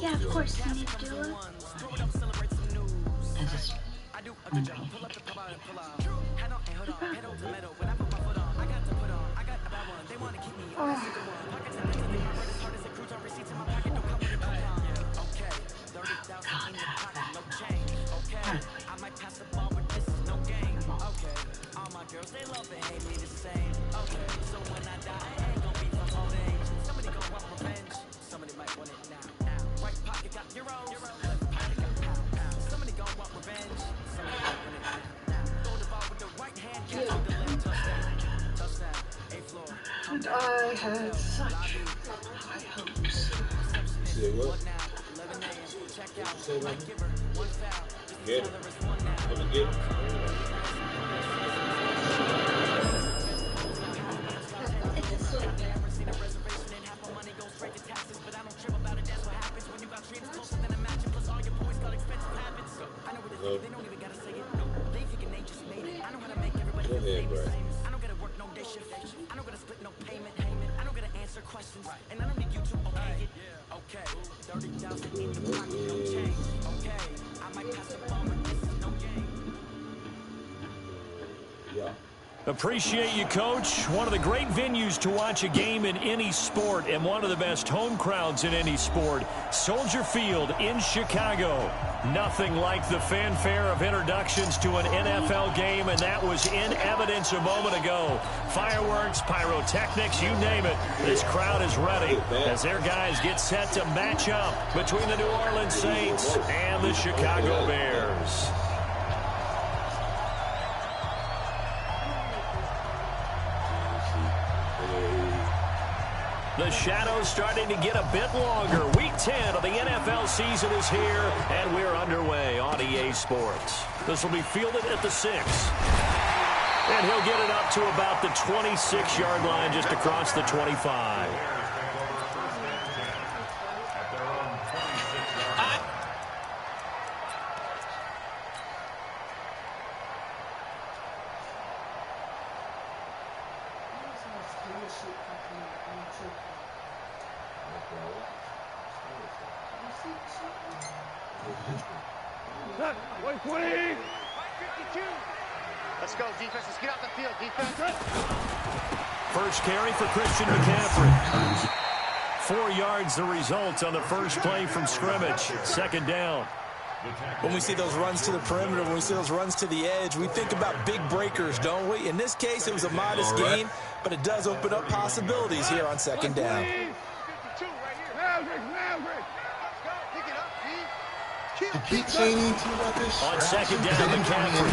Yeah, of course you need to do it. I just... And I had such high hopes. Say what? Say what? Get it. Let me get it. Go ahead, bro. Yeah. Appreciate you, Coach. One of the great venues to watch a game in any sport and one of the best home crowds in any sport. Soldier Field in Chicago. Nothing like the fanfare of introductions to an NFL game, and that was in evidence a moment ago. Fireworks, pyrotechnics, you name it. This crowd is ready as their guys get set to match up between the New Orleans Saints and the Chicago Bears. The shadow's starting to get a bit longer. Week 10 of the NFL season is here, and we're underway on EA Sports. This will be fielded at the 6. And he'll get it up to about the 26-yard line, just across the 25. Let's go, defense. Let's get out the field, defense. First carry for Christian McCaffrey. 4 yards the result on the first play from scrimmage. Second down. When we see those runs to the perimeter, when we see those runs to the edge, we think about big breakers, don't we? In this case, it was a modest gain, but it does open up possibilities here on second down. To keep saying anything about this, On second down, McCaffrey.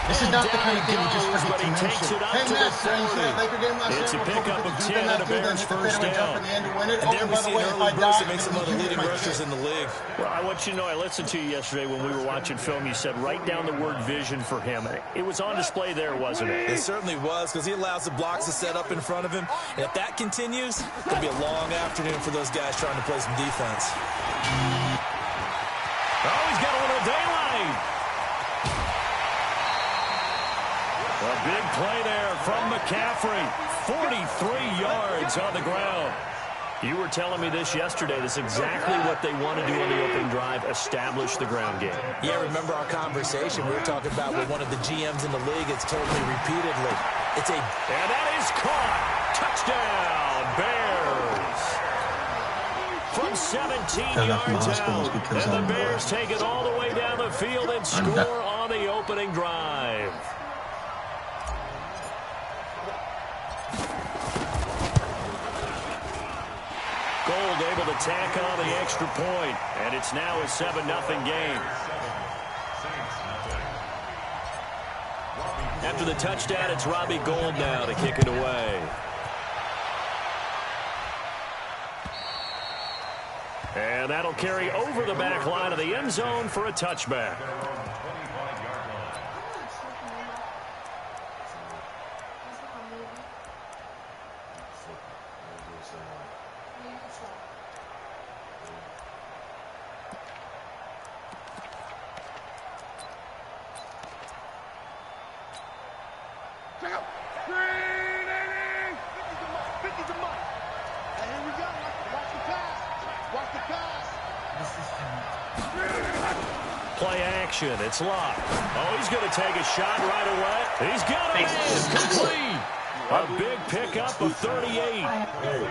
this is not the kind of game you just forget But to he mention. takes it up Hey, to the Matt, Frank said Laker game last 40. It's a year, pickup of 10 and a Bears first down. And And there we see an early burst that makes him one of the leading rushers in the league. Well, I want you to know, I listened to you yesterday when we were watching film. You said write down the word vision for him. It was on display there, wasn't it? It certainly was, because he allows the blocks to set up in front of him. And if that continues, it'll be a long afternoon for those guys trying to play some defense. Oh, he's got a little daylight. A big play there from McCaffrey. 43 yards on the ground. You were telling me this yesterday. This is exactly what they want to do on the opening drive, establish the ground game. Yeah, remember our conversation we were talking about with one of the GMs in the league. It's told me repeatedly. And that is caught. Touchdown, Bears. From 17 yards out, and the Bears take it all the way down the field and score on the opening drive. Gold able to tack on the extra point, and it's now a 7-0 game. After the touchdown, it's Robbie Gould now to kick it away. And that'll carry over the back line of the end zone for a touchback. Watch the pass. Play action. It's locked. Oh, he's going to take a shot right away. He's got it in. Complete. A big pickup of 38.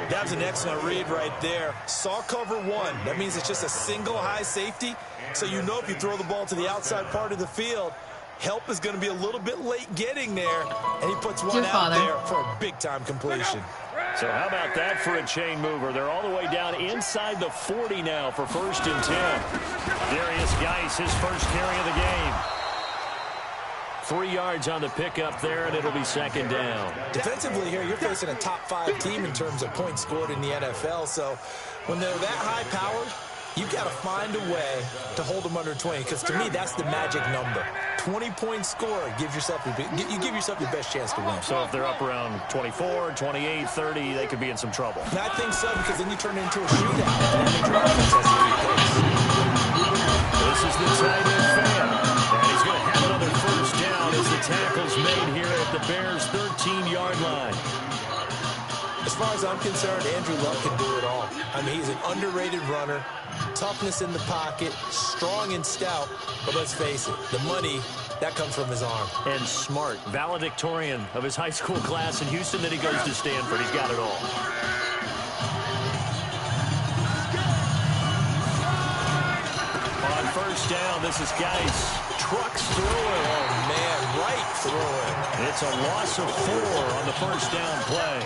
That was an excellent read right there. Saw cover one. That means it's just a single high safety. So you know if you throw the ball to the outside part of the field, help is going to be a little bit late getting there. And he puts one out there for a big-time completion. So how about that for a chain mover? They're all the way down inside the 40 now for 1st and 10. Darius Geis, his first carry of the game. 3 yards on the pickup there, and it'll be 2nd down. Defensively here, you're facing a top-5 team in terms of points scored in the NFL. So when they're that high-powered, you've got to find a way to hold them under 20, because to me, that's the magic number. 20-point score gives yourself you give yourself your best chance to win. So if they're up around 24, 28, 30, they could be in some trouble. And I think so, because then you turn it into a shootout. And that means your offense has to keep pace. This is the tight end fan. And he's going to have another first down as the tackle's made here at the Bears' 13-yard line. As far as I'm concerned, Andrew Luck can do it all. I mean, he's an underrated runner, toughness in the pocket, strong and stout, but let's face it, the money, that comes from his arm. And smart, valedictorian of his high school class in Houston, then he goes to Stanford. He's got it all. On first down, this is Geis. Trucks through it. Oh, man, right through it. It's a loss of 4 on the first down play.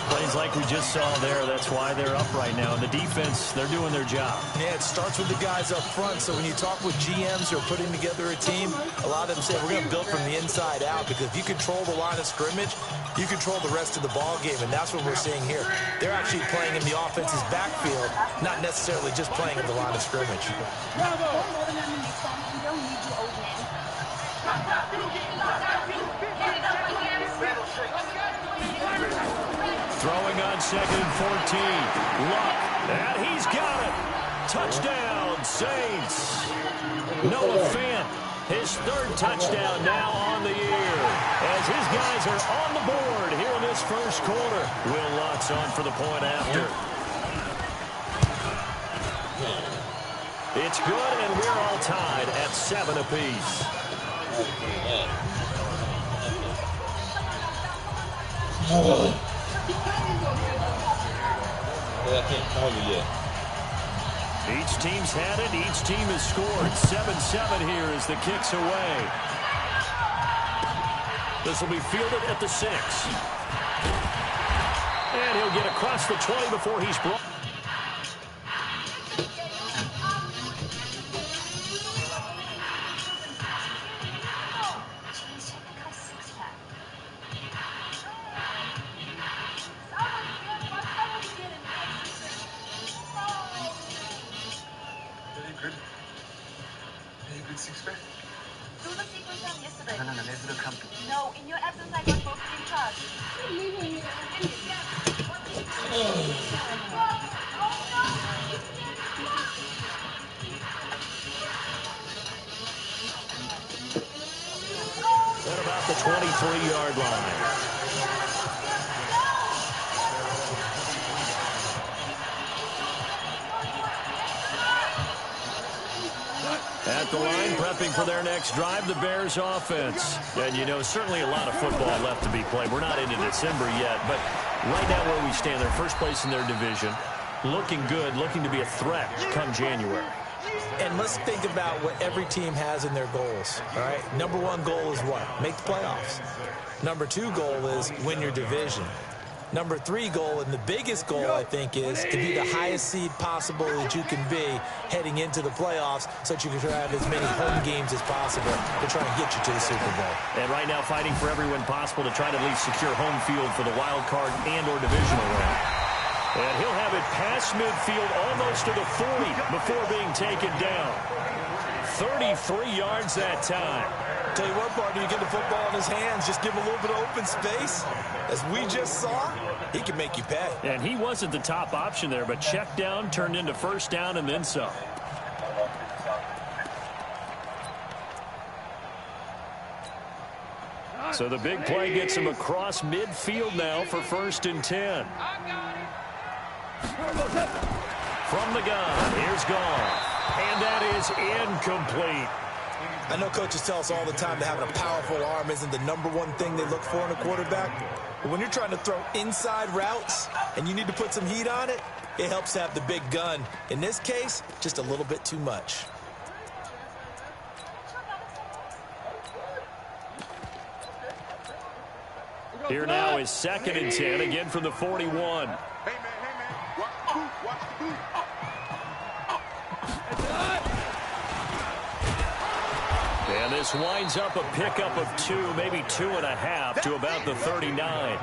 Plays like we just saw there. That's why they're up right now. And the defense, they're doing their job. Yeah, it starts with the guys up front. So when you talk with GMs who are putting together a team, a lot of them say, we're going to build from the inside out, because if you control the line of scrimmage, you control the rest of the ball game, and that's what we're seeing here. They're actually playing in the offense's backfield, not necessarily just playing in the line of scrimmage. Throwing on 2nd and 14. Luck, and he's got it. Touchdown, Saints. Noah Fant, his 3rd touchdown now on the year, as his guys are on the board here in this first quarter. Will Lutz on for the point after. It's good, and we're all tied at 7 apiece. I can't call you yet. Each team's had it. Each team has scored. 7-7 here as the kick's away. This will be fielded at the 6. And he'll get across the 20 before he's brought. No, in your absence, I got both in charge. At about the 23-yard line. At the line, prepping for their next drive, the Bears offense. And, you know, certainly a lot of football left to be played. We're not into December yet, but right now where we stand, they're first place in their division. Looking good, looking to be a threat come January. And let's think about what every team has in their goals, all right? Number 1 goal is what? Make the playoffs. Number 2 goal is win your division. Number 3 goal, and the biggest goal, I think, is to be the highest seed possible that you can be heading into the playoffs, so that you can have as many home games as possible to try and get you to the Super Bowl. And right now fighting for every win possible to try to at least secure home field for the wild card and or divisional round. And he'll have it past midfield almost to the 40 before being taken down. 33 yards that time. Tell you what, partner, you get the football in his hands, just give him a little bit of open space. As we just saw, he can make you pay. And he wasn't the top option there, but check down turned into first down and then some. So the big play gets him across midfield now for 1st and 10. From the gun, here's Goff. And that is incomplete. I know coaches tell us all the time that having a powerful arm isn't the #1 thing they look for in a quarterback. But when you're trying to throw inside routes and you need to put some heat on it, it helps to have the big gun. In this case, just a little bit too much. Here now is 2nd and 10, again from the 41. Hey, man, watch the boot, watch the boot. And this winds up a pickup of 2, maybe 2.5 to about the 39.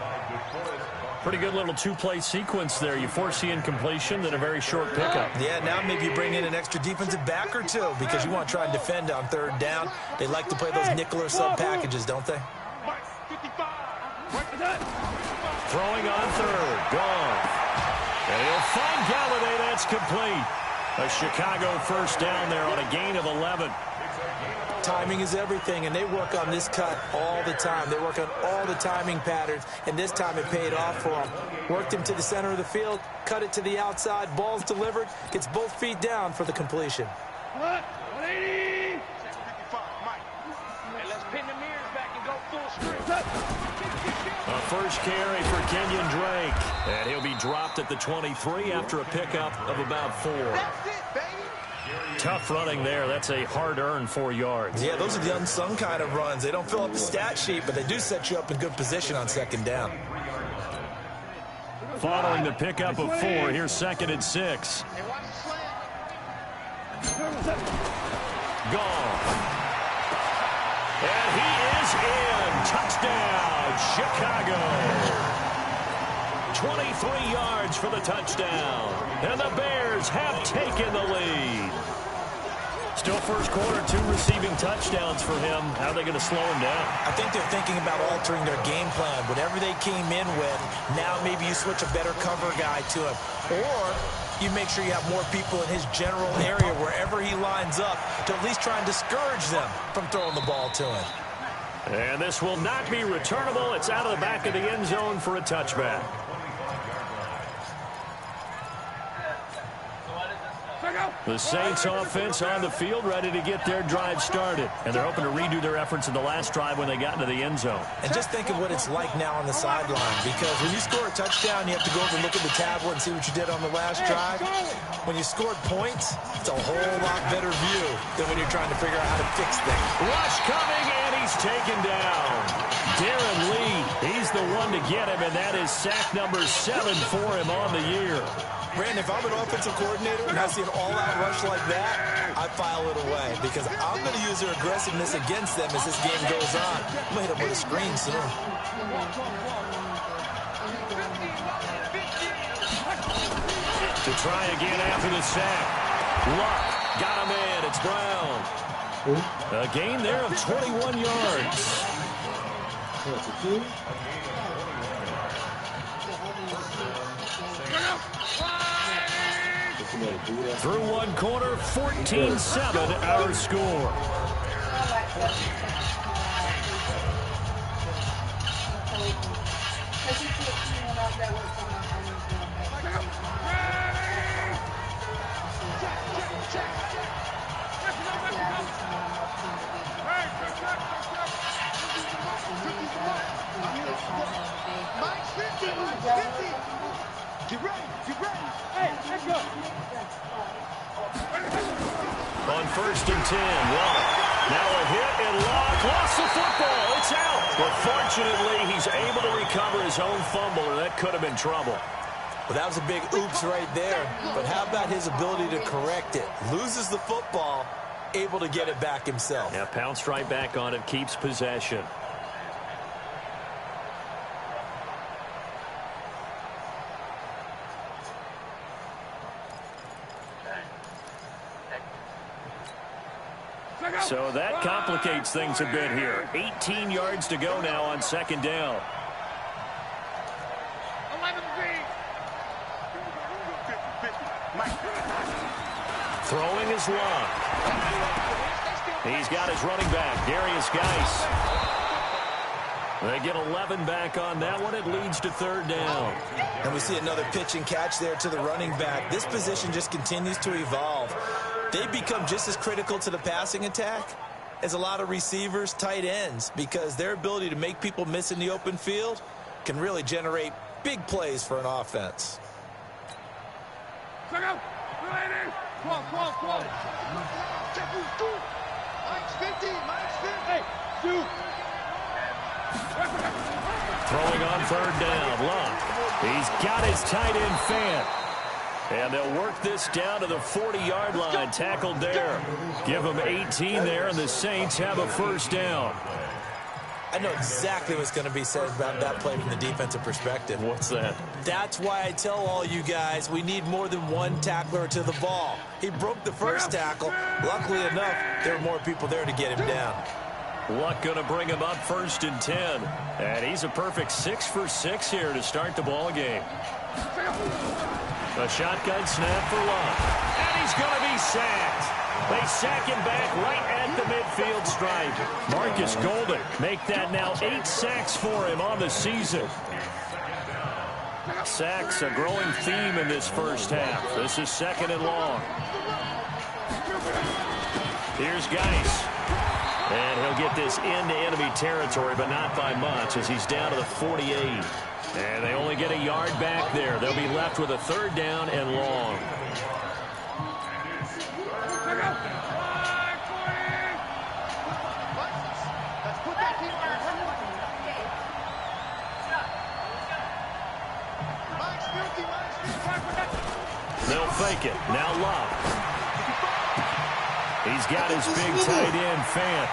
Pretty good little two-play sequence there. You force the incompletion, then a very short pickup. Yeah, now maybe you bring in an extra defensive back or two because you want to try and defend on 3rd down. They like to play those nickel or sub packages, don't they? Throwing on 3rd, Goff. And he'll find Galladay. That's complete. A Chicago 1st down there on a gain of 11. Timing is everything, and they work on this cut all the time. They work on all the timing patterns, and this time it paid off for them. Worked him to the center of the field, cut it to the outside, ball's delivered, gets both feet down for the completion. 180. Let's pin the mirrors back and go full strength. A first carry for Kenyon Drake. And he'll be dropped at the 23 after a pickup of about 4. That's it, baby. Tough running there. That's a hard-earned 4 yards. Yeah, those are the unsung kind of runs. They don't fill up the stat sheet, but they do set you up in good position on 2nd down. Following the pickup of 4, here's 2nd and 6. Gone. And he is in. Touchdown, Chicago. 23 yards for the touchdown. And the Bears have taken the lead. Still first quarter, 2 receiving touchdowns for him. How are they going to slow him down? I think they're thinking about altering their game plan. Whatever they came in with, now maybe you switch a better cover guy to him. Or you make sure you have more people in his general area wherever he lines up to at least try and discourage them from throwing the ball to him. And this will not be returnable. It's out of the back of the end zone for a touchback. The Saints offense on the field, ready to get their drive started. And they're hoping to redo their efforts in the last drive when they got into the end zone. And just think of what it's like now on the sideline, because when you score a touchdown, you have to go over and look at the tablet and see what you did on the last drive. When you scored points, it's a whole lot better view than when you're trying to figure out how to fix things. Rush coming, and he's taken down. Darren Lee, he's the one to get him, and that is sack number 7 for him on the year. Brandon, if I'm an offensive coordinator and I see an all-out rush like that, I file it away because I'm going to use their aggressiveness against them as this game goes on. I'm going to hit them with a screen soon. To try again after the sack. Luck got him in. It's Brown. A gain there of 21 yards. Through one quarter, 14-7 our score. Get ready, get ready. Hey, let's go. On 1st and 10, Waller. Now a hit, and Locke lost the football. It's out. But fortunately, he's able to recover his own fumble, or that could have been trouble. Well, that was a big oops right there. But how about his ability to correct it? Loses the football, able to get it back himself. Yeah, pounced right back on it, keeps possession. So that complicates things a bit here. 18 yards to go now on 2nd down. Throwing his Luck. He's got his running back, Darius Geis. They get 11 back on that one. It leads to third down. And we see another pitch and catch there to the running back. This position just continues to evolve. They become just as critical to the passing attack as a lot of receivers, tight ends, because their ability to make people miss in the open field can really generate big plays for an offense. Check out. Come on. Mike's 50. Hey, shoot. Throwing on third down, Love. He's got his tight end Fant. And they'll work this down to the 40-yard line, tackled there. Give them 18 there, and the Saints have a first down. I know exactly what's going to be said about that play from the defensive perspective. What's that? That's why I tell all you guys we need more than one tackler to the ball. He broke the first tackle. Luckily enough, there were more people there to get him down. Luck going to bring him up first and 10. And he's a perfect 6 for 6 here to start the ball game. A shotgun snap for Luck. And he's going to be sacked. They sack him back right at the midfield stripe. Marcus Golden make that now 8 sacks for him on the season. Sacks a growing theme in this first half. This is second and long. Here's Geis. And he'll get this into enemy territory, but not by much as he's down to the 48. And they only get a yard back there. They'll be left with a third down and long. They'll fake it. Now Love. He's got his big tight end, Fant.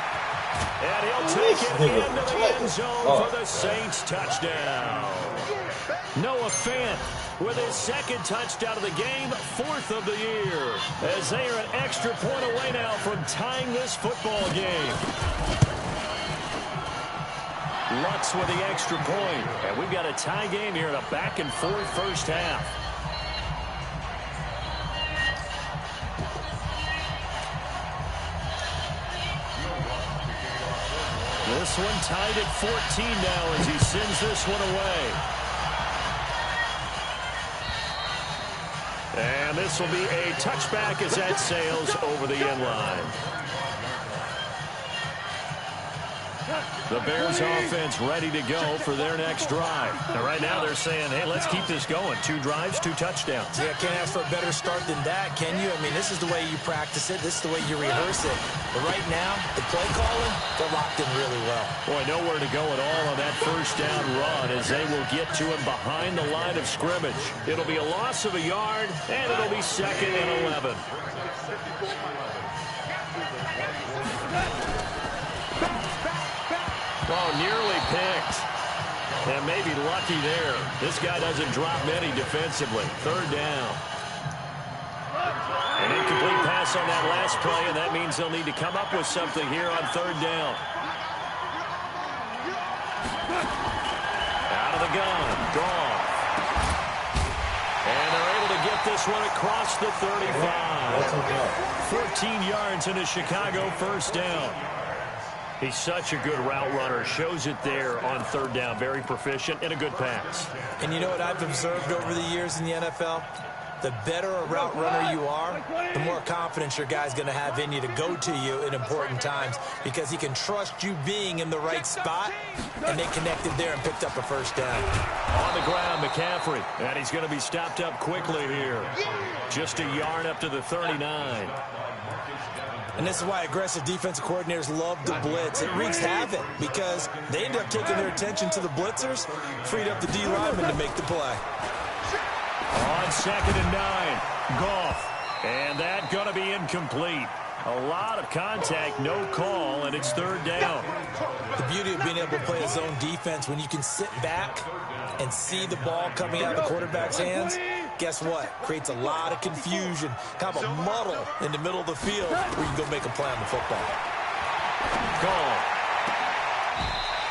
And he'll take it into the end zone for the Saints touchdown. Noah Fant with his second touchdown of the game, 4th of the year. As they are an extra point away now from tying this football game. Lutz with the extra point. And we've got a tie game here in a back-and-forth first half. This one tied at 14 now as he sends this one away. And this will be a touchback as that sails over the end line. The Bears offense ready to go for their next drive. And right now they're saying, hey, let's keep this going. 2 drives, 2 touchdowns. Yeah, can't ask for a better start than that, can you? I mean, this is the way you practice it. This is the way you rehearse it. But right now, the play calling, they're locked in really well. Boy, nowhere to go at all on that first down run as they will get to him behind the line of scrimmage. It'll be a loss of a yard, and it'll be 2nd and 11. Oh, nearly picked. And maybe lucky there. This guy doesn't drop many defensively. Third down. An incomplete pass on that last play, and that means they'll need to come up with something here on third down. Out of the gun. Gone. And they're able to get this one across the 35. 14 yards into Chicago first down. He's such a good route runner. Shows it there on third down. Very proficient and a good pass. And you know what I've observed over the years in the NFL? The better a route runner you are, the more confidence your guy's going to have in you to go to you in important times because he can trust you being in the right spot, and they connected there and picked up a first down. On the ground, McCaffrey, and he's going to be stopped up quickly here. Just a yard up to the 39. And this is why aggressive defensive coordinators love the blitz. It wreaks havoc because they end up taking their attention to the blitzers, freed up the D lineman to make the play. On 2nd and 9, Goff. And that going to be incomplete. A lot of contact, no call, and it's third down. The beauty of being able to play a zone defense when you can sit back and see the ball coming out of the quarterback's hands, guess what? Creates a lot of confusion, kind of a muddle in the middle of the field where you can go make a play on the football. Goal.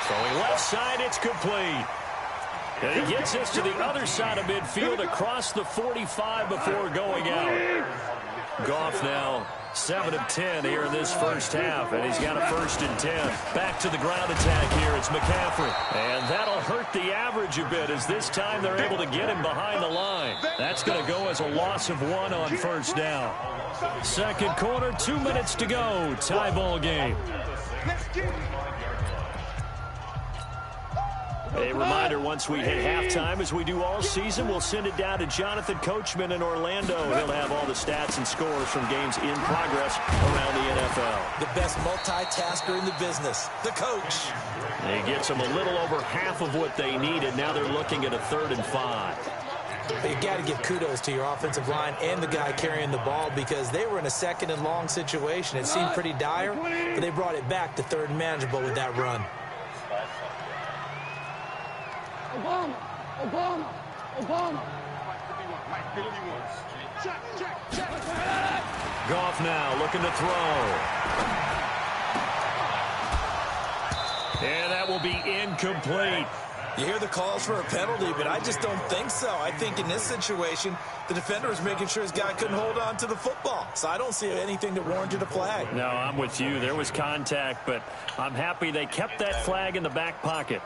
Throwing left side, it's complete. And he gets this to the other side of midfield across the 45 before going out. Goff now 7 of 10 here in this first half, and he's got a 1st and 10. Back to the ground attack here. It's McCaffrey. And that'll hurt the average a bit as this time they're able to get him behind the line. That's going to go as a loss of 1 on 1st down. Second quarter, 2 minutes to go. Tie ball game. A reminder, once we hit halftime, as we do all season, we'll send it down to Jonathan Coachman in Orlando. He'll have all the stats and scores from games in progress around the NFL. The best multitasker in the business, the coach. He gets them a little over half of what they needed. Now they're looking at a 3rd and 5. You got to give kudos to your offensive line and the guy carrying the ball because they were in a 2nd and long situation. It seemed pretty dire, but they brought it back to 3rd and manageable with that run. Obama. Goff now looking to throw. And that will be incomplete. You hear the calls for a penalty, but I just don't think so. I think in this situation, the defender was making sure his guy couldn't hold on to the football. So I don't see anything that warranted a flag. No, I'm with you. There was contact, but I'm happy they kept that flag in the back pocket.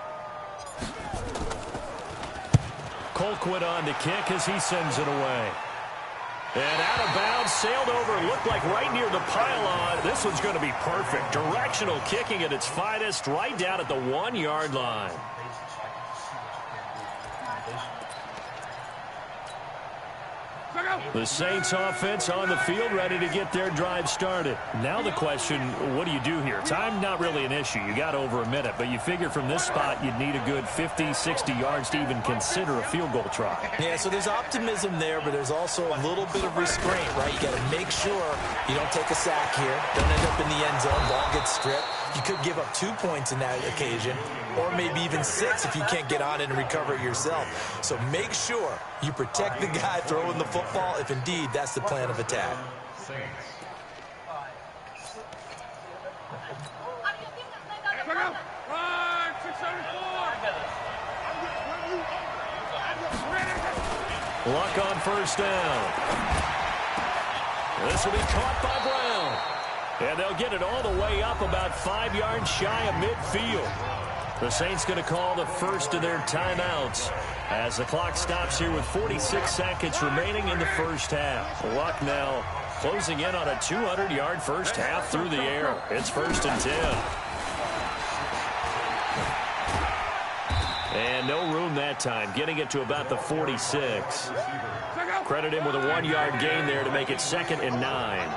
Colquitt on to kick as he sends it away. And out of bounds, sailed over, looked like right near the pylon. This one's going to be perfect. Directional kicking at its finest, right down at the 1-yard line. The Saints offense on the field, ready to get their drive started. Now the question, what do you do here? Time not really an issue. You got over a minute, but you figure from this spot you'd need a good 50, 60 yards to even consider a field goal try. Yeah, so there's optimism there, but there's also a little bit of restraint, right? You got to make sure you don't take a sack here. Don't end up in the end zone. Ball gets stripped. You could give up 2 points in that occasion, or maybe even 6 if you can't get on it and recover it yourself. So make sure you protect the guy throwing the football if indeed that's the plan of attack. Luck on 1st down. This will be caught by Brown. And they'll get it all the way up about 5 yards shy of midfield. The Saints going to call the first of their timeouts as the clock stops here with 46 seconds remaining in the first half. Luck now closing in on a 200-yard first half through the air. It's 1st and 10. And no room that time, getting it to about the 46. Credit him with a 1-yard gain there to make it 2nd and 9.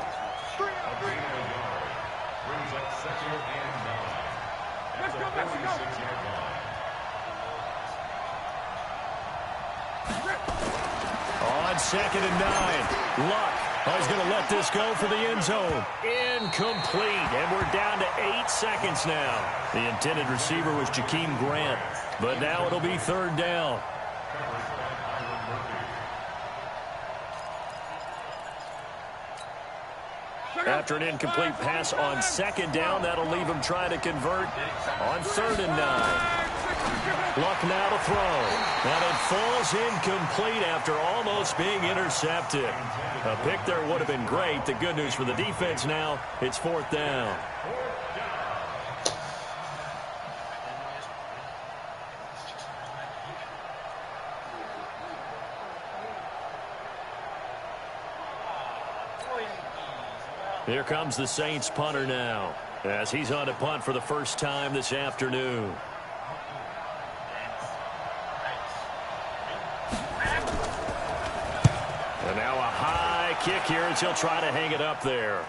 On 2nd and 9, Luck is going to let this go for the end zone. Incomplete, and we're down to 8 seconds now. The intended receiver was Jakeem Grant, but now it'll be 3rd down. After an incomplete pass on 2nd down, that'll leave him trying to convert on 3rd and 9. Luck now to throw. And it falls incomplete after almost being intercepted. A pick there would have been great. The good news for the defense now, it's 4th down. Here comes the Saints punter now, as he's on to punt for the first time this afternoon. And now a high kick here as he'll try to hang it up there.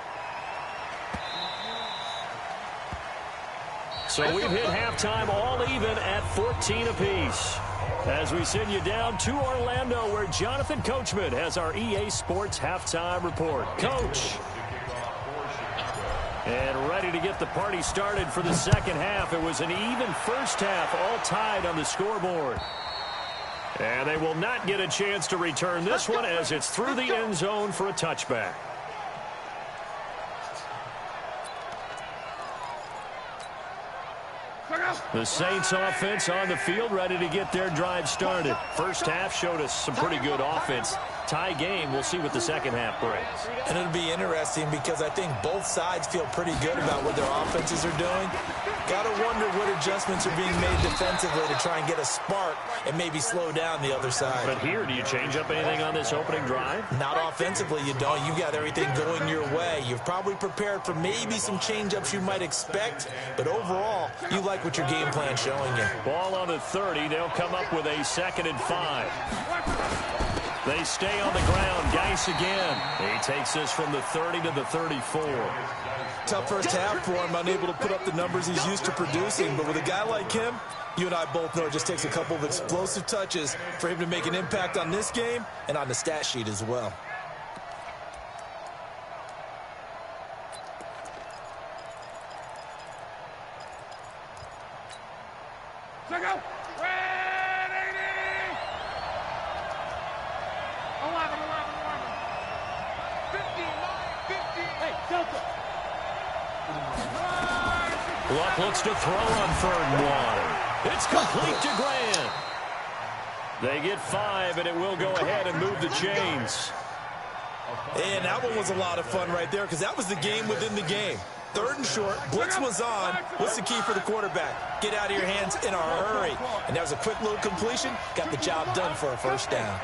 So we've hit halftime all even at 14 apiece. As we send you down to Orlando, where Jonathan Coachman has our EA Sports halftime report. Coach. And ready to get the party started for the second half. It was an even first half, all tied on the scoreboard. And they will not get a chance to return this one as it's through the end zone for a touchback. The Saints offense on the field, ready to get their drive started. First half showed us some pretty good offense. tie game. We'll see what the second half brings. And it'll be interesting because I think both sides feel pretty good about what their offenses are doing. Got to wonder what adjustments are being made defensively to try and get a spark and maybe slow down the other side. But here, do you change up anything on this opening drive? Not offensively, you don't. You got everything going your way. You've probably prepared for maybe some change-ups you might expect, but overall, you like what your game plan's showing you. Ball on the 30. They'll come up with a 2nd and 5. They stay on the ground. Geis again. He takes this from the 30 to the 34. Tough first half for him, unable to put up the numbers he's used to producing, but with a guy like him, you and I both know it just takes a couple of explosive touches for him to make an impact on this game and on the stat sheet as well. Check out. Red 80. 11. 59, 50. Hey, Delta. Luck looks to throw on 3rd and 1. It's complete to Grant. They get 5, and it will go ahead and move the chains. And that one was a lot of fun right there because that was the game within the game. 3rd and short, blitz was on. What's the key for the quarterback? Get out of your hands in a hurry. And that was a quick little completion. Got the job done for a first down.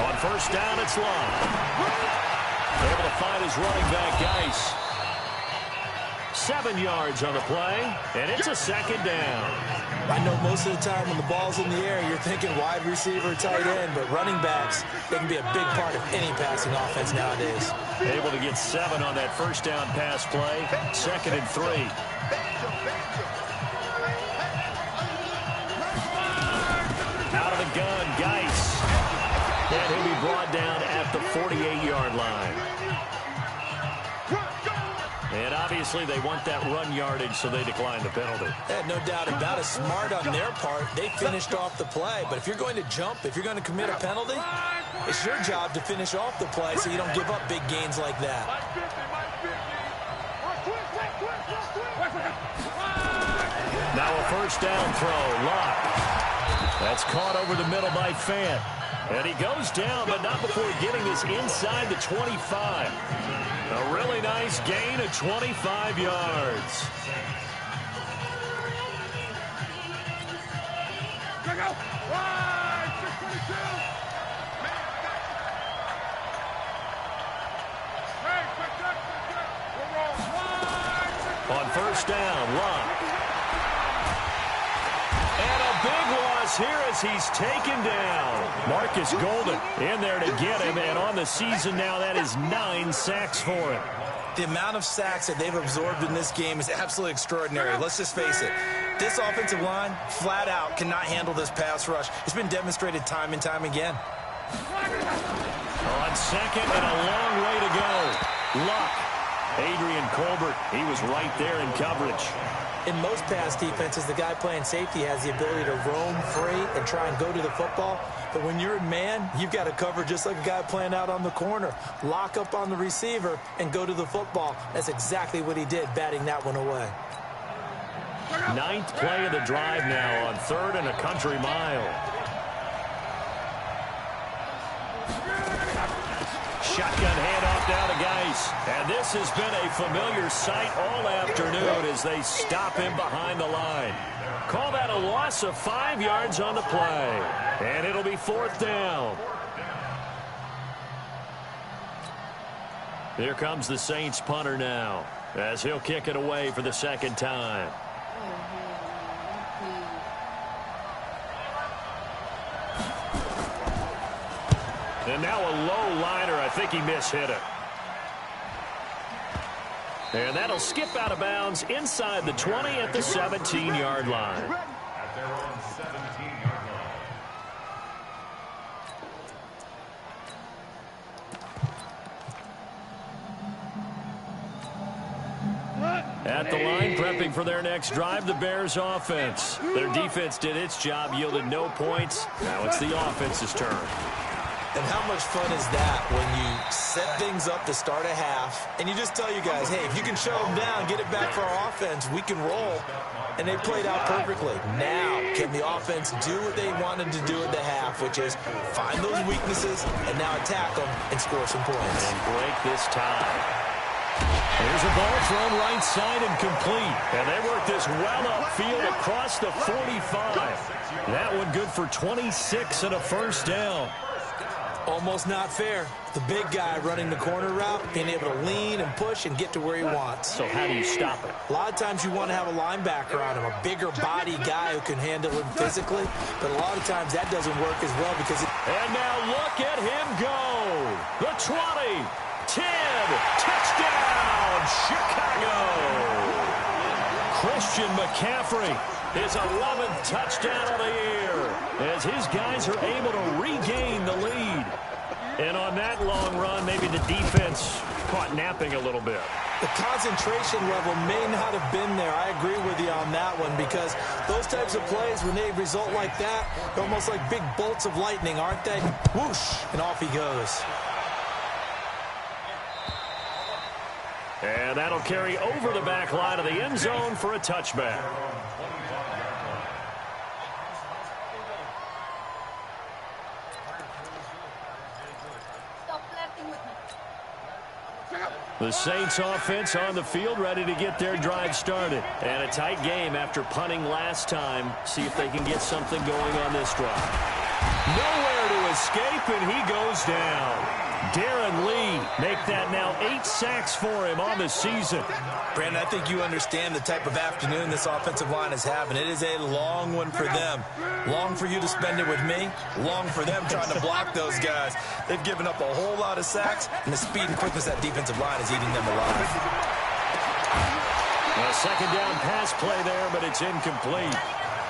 On 1st down, it's Long. Able to find his running back, Geis. 7 yards on the play, and it's a 2nd down. I know most of the time when the ball's in the air, you're thinking wide receiver, tight end, but running backs, they can be a big part of any passing offense nowadays. Able to get 7 on that 1st down pass play. 2nd and 3. Out of the gun, Geis. And he'll be brought down at the 48-yard line. And obviously they want that run yardage, so they decline the penalty. No doubt about it. Smart on their part. They finished off the play. But if you're going to jump, if you're going to commit a penalty, it's your job to finish off the play so you don't give up big gains like that. Now a 1st down throw. Locke. That's caught over the middle by Fant. And he goes down, but not before getting this inside the 25. A really nice gain of 25 yards. On 1st down, Locke. And a big loss here as he's taken down. Marcus Golden in there to get him, and on the season now, that is 9 sacks for him. The amount of sacks that they've absorbed in this game is absolutely extraordinary. Let's just face it. This offensive line, flat out, cannot handle this pass rush. It's been demonstrated time and time again. On 2nd and a long way to go. Luck. Adrian Colbert, he was right there in coverage. In most pass defenses, the guy playing safety has the ability to roam free and try and go to the football. But when you're a man, you've got to cover just like a guy playing out on the corner. Lock up on the receiver and go to the football. That's exactly what he did, batting that one away. 9th play of the drive now on 3rd and a country mile. Shotgun handoff down to Geis. And this has been a familiar sight all afternoon as they stop him behind the line. Call that a loss of 5 yards on the play. And it'll be 4th down. Here comes the Saints punter now as he'll kick it away for the 2nd time. And now a low liner. I think he mishit it. And that'll skip out of bounds inside the 20 at the 17-yard line. At the line, prepping for their next drive, the Bears offense. Their defense did its job, yielded no points. Now it's the offense's turn. And how much fun is that when you set things up to start a half, and you just tell you guys, hey, if you can shut them down, get it back for our offense, we can roll. And they played out perfectly. Now, can the offense do what they wanted to do at the half, which is find those weaknesses and now attack them and score some points. And break this tie. Here's a ball thrown right side and complete. And they work this well upfield across the 45. That one good for 26 and a first down. Almost not fair. The big guy running the corner route, being able to lean and push and get to where he wants. So how do you stop it? A lot of times you want to have a linebacker on him, a bigger body guy who can handle him physically. But a lot of times that doesn't work as well because And now look at him go. The 20, 10, touchdown, Chicago. Christian McCaffrey, his 11th touchdown of the year, as his guys are able to regain the lead. And on that long run, maybe the defense caught napping a little bit. The concentration level may not have been there. I agree with you on that one because those types of plays, when they result like that, they're almost like big bolts of lightning, aren't they? Whoosh, and off he goes. And that'll carry over the back line of the end zone for a touchback. The Saints offense on the field, ready to get their drive started. And a tight game after punting last time. See if they can get something going on this drive. Nowhere to escape, and he goes down. Darren Lee make that now 8 sacks for him on the season. Brandon, I think you understand the type of afternoon this offensive line is having. It is a long one for them. Long for you to spend it with me. Long for them trying to block those guys. They've given up a whole lot of sacks, and the speed and quickness of that defensive line is eating them alive. A second down pass play there, but it's incomplete.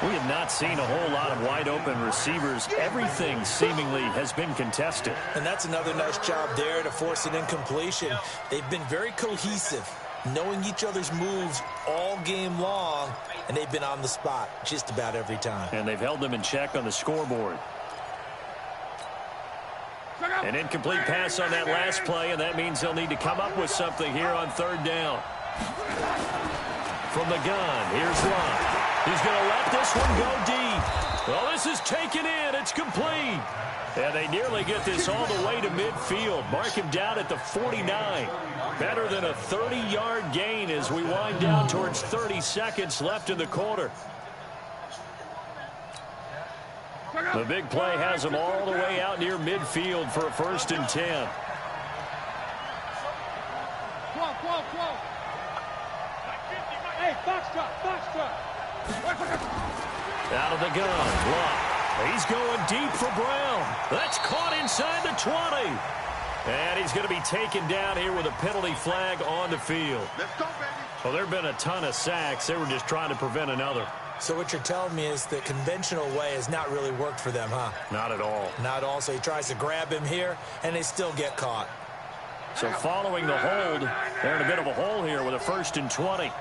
We have not seen a whole lot of wide-open receivers. Everything seemingly has been contested. And that's another nice job there to force an incompletion. They've been very cohesive, knowing each other's moves all game long, and they've been on the spot just about every time. And they've held them in check on the scoreboard. An incomplete pass on that last play, and that means they'll need to come up with something here on third down. From the gun, here's Lott. He's going to let this one go deep. Well, this is taken in. It's complete. And they nearly get this all the way to midfield. Mark him down at the 49. Better than a 30-yard gain as we wind down towards 30 seconds left in the quarter. The big play has them all the way out near midfield for a 1st and 10. Hey, foxtrot, foxtrot. Out of the gun, Lott. He's going deep for Brown. That's caught inside the 20. And he's going to be taken down here with a penalty flag on the field. Let's go, baby. Well, there have been a ton of sacks. They were just trying to prevent another. So what you're telling me is the conventional way has not really worked for them, huh? Not at all. Not all. So he tries to grab him here, and they still get caught. So following the hold, they're in a bit of a hole here with a 1st and 20.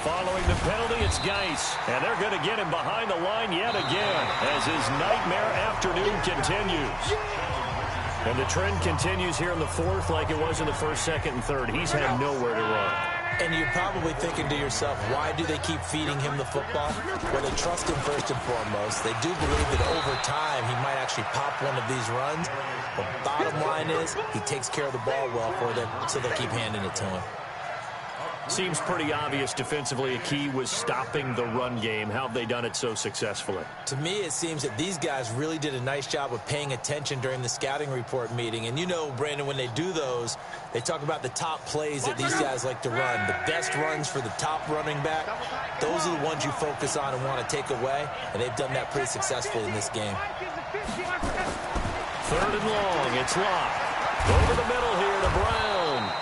Following the penalty, it's Geis. And they're going to get him behind the line yet again as his nightmare afternoon continues. And the trend continues here in the 4th like it was in the 1st, 2nd, and 3rd. He's had nowhere to run. And you're probably thinking to yourself, why do they keep feeding him the football? Well, they trust him first and foremost. They do believe that over time he might actually pop one of these runs. But bottom line is he takes care of the ball well for them, so they keep handing it to him. Seems pretty obvious defensively a key was stopping the run game. How have they done it so successfully? To me, it seems that these guys really did a nice job of paying attention during the scouting report meeting. And you know, Brandon, when they do those, they talk about the top plays that these guys like to run. The best runs for the top running back, those are the ones you focus on and want to take away. And they've done that pretty successfully in this game. 3rd and long, it's Lott. Over the middle here to Brown.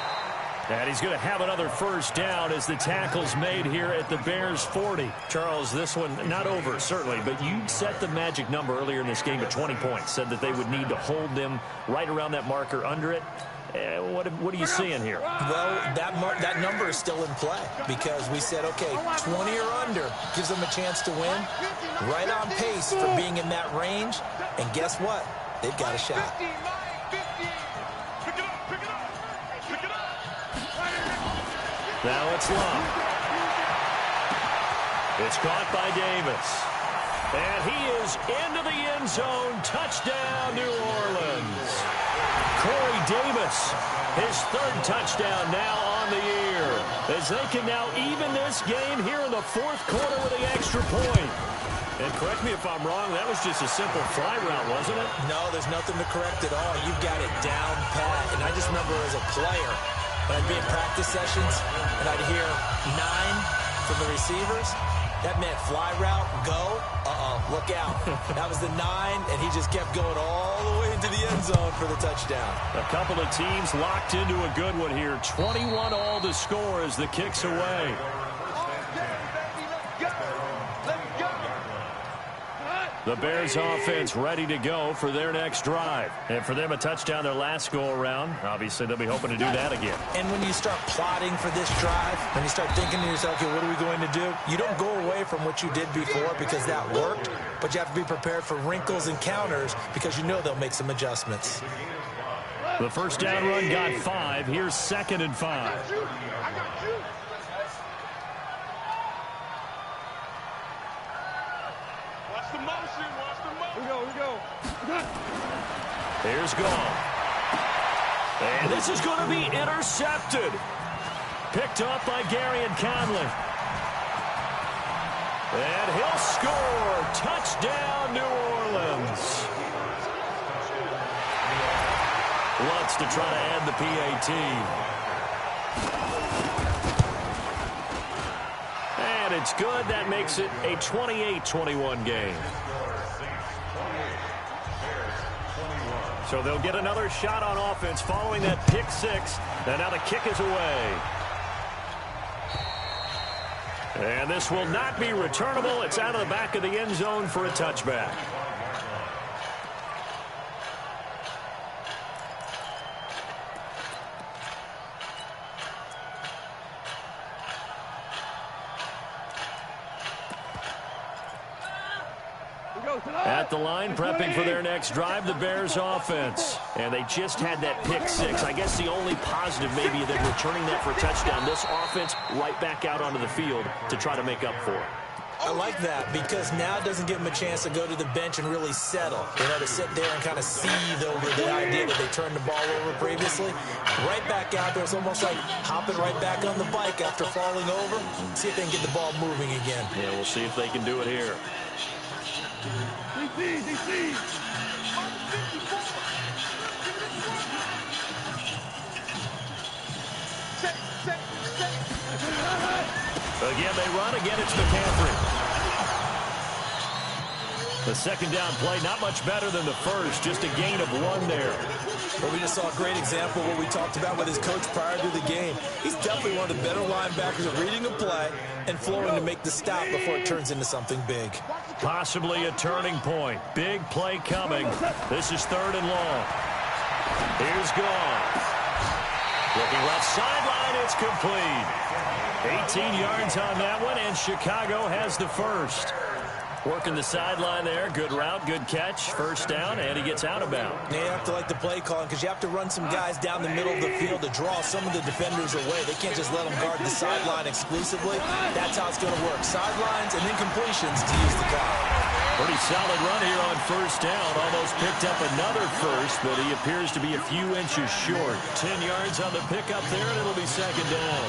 And he's going to have another 1st down as the tackle's made here at the Bears 40. Charles, this one not over, certainly, but you set the magic number earlier in this game at 20 points. Said that they would need to hold them right around that marker under it. What are you seeing here? Well, that number is still in play because we said, okay, 20 or under gives them a chance to win. Right on pace for being in that range. And guess what? They've got a shot. Now it's long. It's caught by Davis. And he is into the end zone. Touchdown, New Orleans. Corey Davis, his third touchdown now on the year, as they can now even this game here in the fourth quarter with the extra point. And correct me if I'm wrong, that was just a simple fly route, wasn't it? No, there's nothing to correct at all. You've got it down pat. And I just remember as a player, when I'd be in practice sessions and I'd hear 9 from the receivers, that meant fly route, go, look out. That was the 9, and he just kept going all the way into the end zone for the touchdown. A couple of teams locked into a good one here. 21 all to score as the kick's away. The Bears offense ready to go for their next drive. And for them, a touchdown their last go-around. Obviously, they'll be hoping to do that again. And when you start plotting for this drive, when you start thinking to yourself, okay, what are we going to do? You don't go away from what you did before because that worked, but you have to be prepared for wrinkles and counters because you know they'll make some adjustments. The first down run got 5. Here's 2nd and 5. Here's Gall. And this is going to be intercepted. Picked off by Gary and Conley. And he'll score. Touchdown, New Orleans. Wants to try to add the PAT. And it's good. That makes it a 28-21 game. So they'll get another shot on offense following that pick 6. And now the kick is away. And this will not be returnable. It's out of the back of the end zone for a touchback. At the line, prepping for their next drive, the Bears offense. And they just had that pick 6. I guess the only positive maybe than returning that for a touchdown. This offense right back out onto the field to try to make up for it. I like that because now it doesn't give them a chance to go to the bench and really settle. You know, to sit there and kind of seethe over the idea that they turned the ball over previously. Right back out there. It's almost like hopping right back on the bike after falling over. See if they can get the ball moving again. Yeah, we'll see if they can do it here. Again, they run. Again, it's McCaffrey. The second down play, not much better than the first. Just a gain of 1 there. Well, we just saw a great example of what we talked about with his coach prior to the game. He's definitely one of the better linebackers at reading a play and flowing to make the stop before it turns into something big. Possibly a turning point. Big play coming. This is 3rd and long. Here's Gall. Looking left sideline. It's complete. 18 yards on that one, and Chicago has the first. Working the sideline there. Good route, good catch. First down, and he gets out of bounds. You have to like the play calling because you have to run some guys down the middle of the field to draw some of the defenders away. They can't just let them guard the sideline exclusively. That's how it's going to work. Sidelines and then completions to use the clock. Pretty solid run here on first down. Almost picked up another first, but he appears to be a few inches short. 10 yards on the pickup there, and it'll be 2nd down.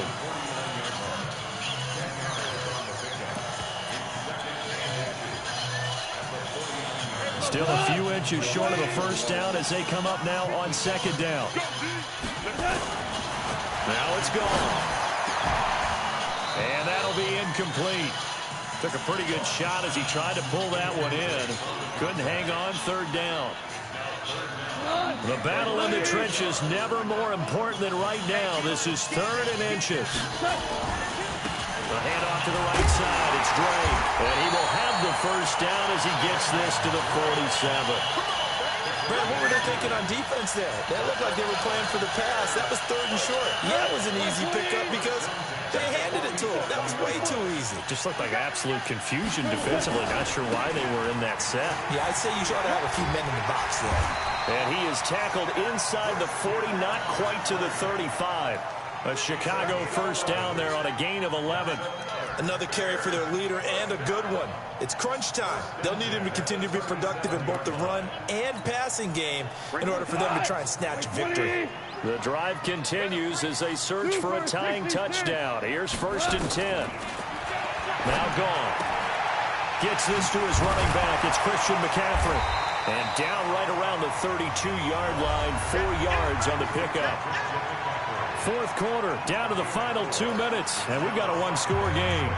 Still a few inches short of a first down as they come up now on 2nd down. Now it's gone. And that'll be incomplete. Took a pretty good shot as he tried to pull that one in. Couldn't hang on. 3rd down. The battle in the trenches never more important than right now. This is 3rd and inches. The handoff to the right side. It's Dre. And he will have the first down as he gets this to the 47. Brad, what were they thinking on defense there? They looked like they were playing for the pass. That was 3rd and short. Yeah, it was an easy pickup because they handed it to him. That was way too easy. Just looked like absolute confusion defensively. Not sure why they were in that set. Yeah, I'd say you ought to have a few men in the box there. And he is tackled inside the 40, not quite to the 35. A Chicago first down there on a gain of 11. Another carry for their leader and a good one. It's crunch time. They'll need him to continue to be productive in both the run and passing game in order for them to try and snatch victory. The drive continues as they search for a tying touchdown. Here's 1st and 10. Now gone. Gets this to his running back. It's Christian McCaffrey. And down right around the 32-yard line, 4 yards on the pickup. 4th quarter, down to the final 2 minutes, and we've got a 1-score game.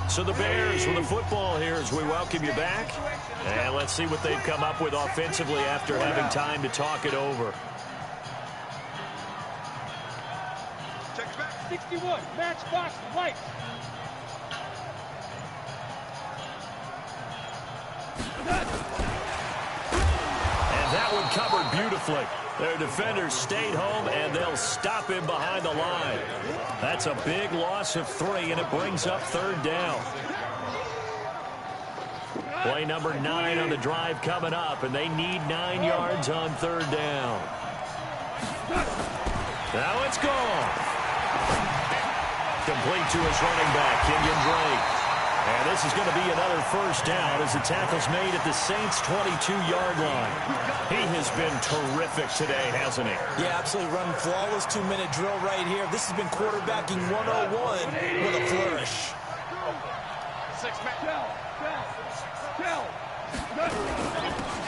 So the Bears with the football here as we welcome you back. And let's see what they've come up with offensively after having time to talk it over. 61, matchbox light. And that one covered beautifully. Their defenders stayed home, and they'll stop him behind the line. That's a big loss of 3, and it brings up 3rd down. Play number 9 on the drive coming up, and they need 9 yards on 3rd down. Now it's gone. Complete to his running back, Kenyon Drake. And this is going to be another first down as the tackle's made at the Saints' 22-yard line. He has been terrific today, hasn't he? Yeah, absolutely. Running flawless 2-minute drill right here. This has been quarterbacking 101 with a flourish.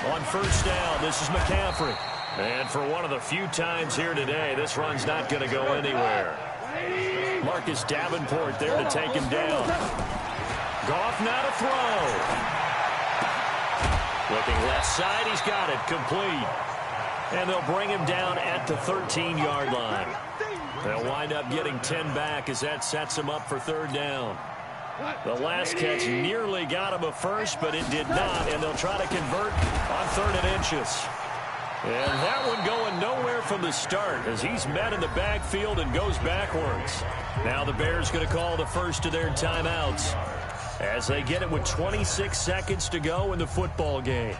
On first down, this is McCaffrey. And for one of the few times here today, this run's not going to go anywhere. Marcus Davenport there to take him down. Goff now to throw. Looking left side, he's got it, complete. And they'll bring him down at the 13-yard line. They'll wind up getting 10 back as that sets him up for 3rd down. The last catch nearly got him a first, but it did not, and they'll try to convert on 3rd and inches. And that one going nowhere from the start as he's met in the backfield and goes backwards. Now the Bears going to call the first of their timeouts as they get it with 26 seconds to go in the football game.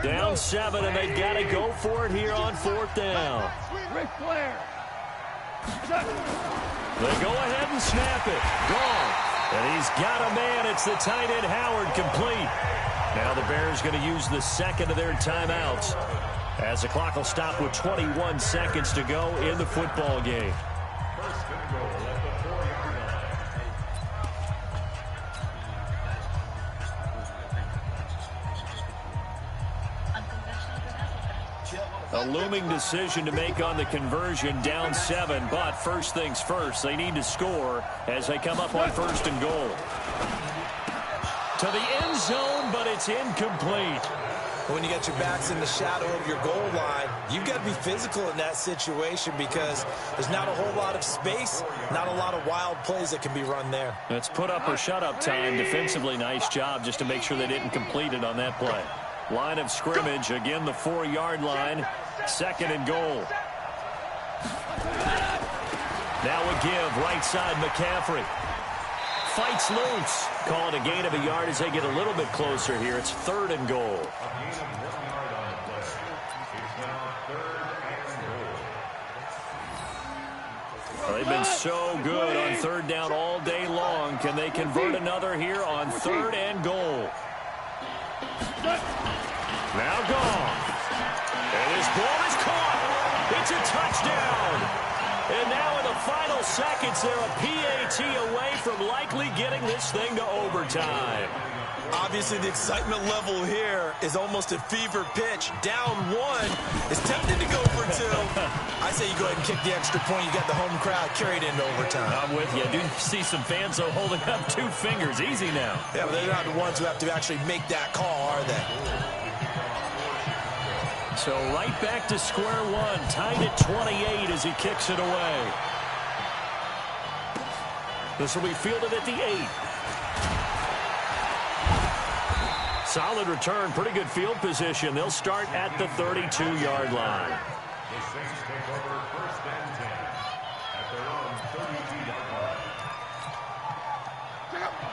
Down 7, and they've got to go for it here on 4th down. They go ahead and snap it. Gone. And he's got a man. It's the tight end Howard, complete. Now the Bears going to use the second of their timeouts as the clock will stop with 21 seconds to go in the football game. A looming decision to make on the conversion, down 7, but first things first, they need to score as they come up on 1st and goal. To the end zone, but it's incomplete. When you got your backs in the shadow of your goal line, you've got to be physical in that situation because there's not a whole lot of space, not a lot of wild plays that can be run there. It's put up or shut up time. Defensively, nice job just to make sure they didn't complete it on that play. Line of scrimmage, again the 4-yard line, 2nd and goal. Now a give, right side McCaffrey. Fights loose. Call it a gain of a yard as they get a little bit closer here. It's 3rd and goal. They've been so good on 3rd down all day long. Can they convert another here on 3rd and goal? Now gone. And his ball is caught. It's a touchdown. And now in the final seconds. They're a PAT away from likely getting this thing to overtime. Obviously, the excitement level here is almost a fever pitch. Down one is tempted to go for two. I say you go ahead and kick the extra point. You got the home crowd carried into overtime. I'm with you. I do see some fans, though, holding up 2 fingers. Easy now. Yeah, but they're not the ones who have to actually make that call, are they? So right back to square one. Tied at 28 as he kicks it away. This will be fielded at the 8. Solid return, pretty good field position. They'll start at the 32-yard line. The Saints take over 1st and 10 at their own 32-yard line.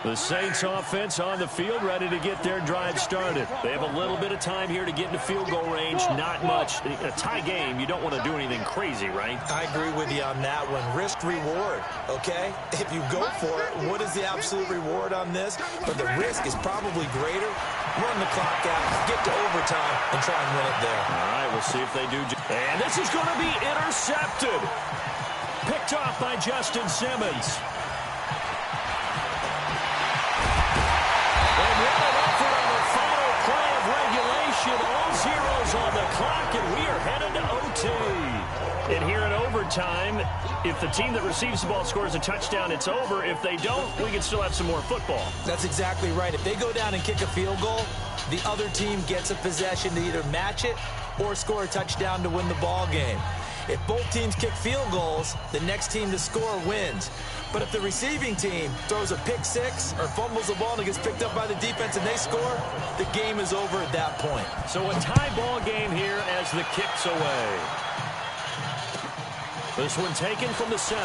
The Saints offense on the field, ready to get their drive started. They have a little bit of time here to get into field goal range. Not much. A tie game, you don't want to do anything crazy, right? I agree with you on that one. Risk reward, okay? If you go for it, what is the absolute reward on this? But the risk is probably greater. Run the clock out, get to overtime, and try and win it there. All right, we'll see if they do. And this is going to be intercepted. Picked off by Justin Simmons. And running effort on the final play of regulation. All zeros on the clock, and we are headed to OT. And here in overtime, if the team that receives the ball scores a touchdown, it's over. If they don't, we can still have some more football. That's exactly right. If they go down and kick a field goal, the other team gets a possession to either match it or score a touchdown to win the ball game. If both teams kick field goals, the next team to score wins. But if the receiving team throws a pick six or fumbles the ball and it gets picked up by the defense and they score, the game is over at that point. So a tie ball game here as the kick's away. This one taken from the 7.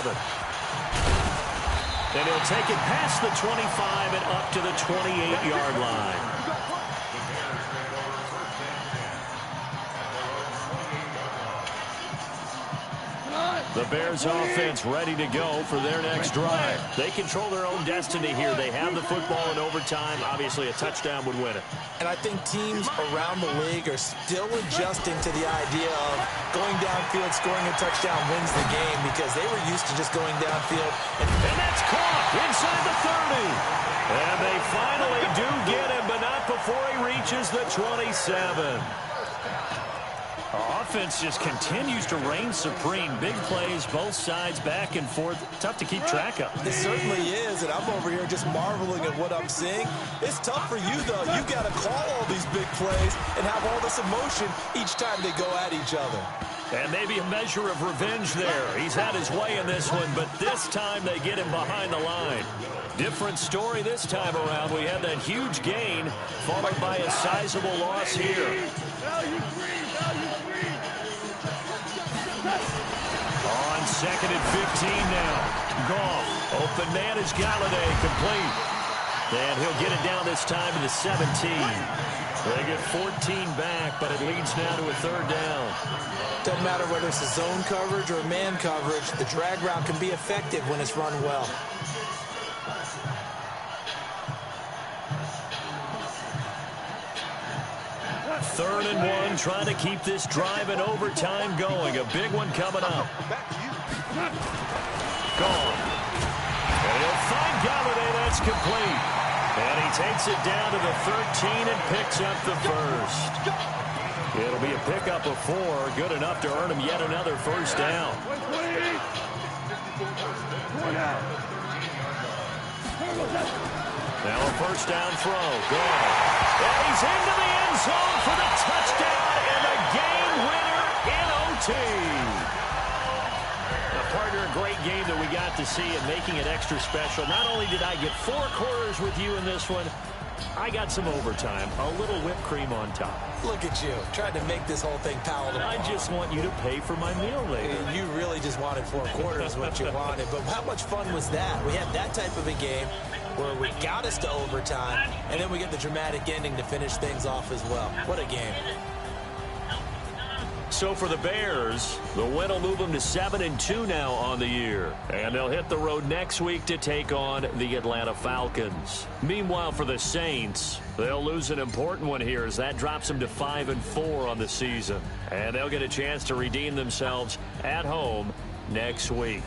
And he'll take it past the 25 and up to the 28-yard line. The Bears offense ready to go for their next drive. They control their own destiny here. They have the football in overtime. Obviously, a touchdown would win it. And I think teams around the league are still adjusting to the idea of going downfield, scoring a touchdown wins the game because they were used to just going downfield. And that's caught inside the 30. And they finally do get him, but not before he reaches the 27. Offense just continues to reign supreme. Big plays, both sides, back and forth. Tough to keep track of. It certainly is, and I'm over here just marveling at what I'm seeing. It's tough for you, though. You got to call all these big plays and have all this emotion each time they go at each other. And maybe a measure of revenge there. He's had his way in this one, but this time they get him behind the line. Different story this time around. We had that huge gain, followed by a sizable loss here. On 2nd and 15 now. Goff. Open man is Galladay. Complete. And he'll get it down this time to the 17. They get 14 back, but it leads now to a 3rd down. Doesn't matter whether it's a zone coverage or man coverage. The drag route can be effective when it's run well. Third and 1, trying to keep this drive in overtime going. A big one coming up. Gone. And he'll find Galladay. That's complete. And he takes it down to the 13 and picks up the first. It'll be a pickup of 4. Good enough to earn him yet another first down. Now a first down throw. Gone. And he's into the end zone for the touchdown and the game winner in OT. Now, partner, a great game that we got to see and making it extra special. Not only did I get 4 quarters with you in this one, I got some overtime, a little whipped cream on top. Look at you, trying to make this whole thing palatable. I just want you to pay for my meal later. You really just wanted 4 quarters what you wanted, but how much fun was that? We had that type of a game where we got us to overtime, and then we get the dramatic ending to finish things off as well. What a game. So for the Bears, the win will move them to 7-2 now on the year. And they'll hit the road next week to take on the Atlanta Falcons. Meanwhile, for the Saints, they'll lose an important one here as that drops them to 5-4 on the season. And they'll get a chance to redeem themselves at home next week.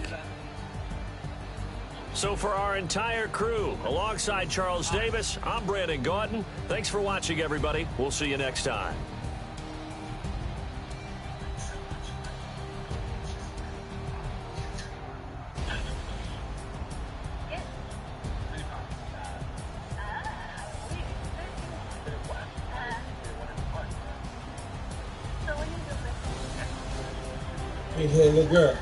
So for our entire crew, alongside Charles Davis, I'm Brandon Gaudin. Thanks for watching, everybody. We'll see you next time. Hey, little girl.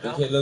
Okay, look.